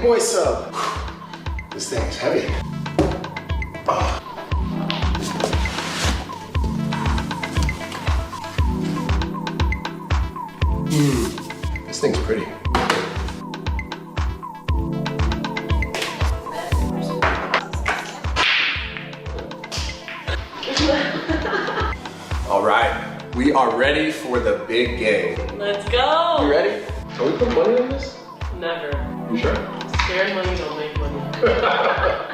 big boy sub. This thing is heavy. Oh. This thing's pretty. All right, we are ready for the big game. Let's go. You ready? Can we put money on this? Never. You sure? Scared money don't make money.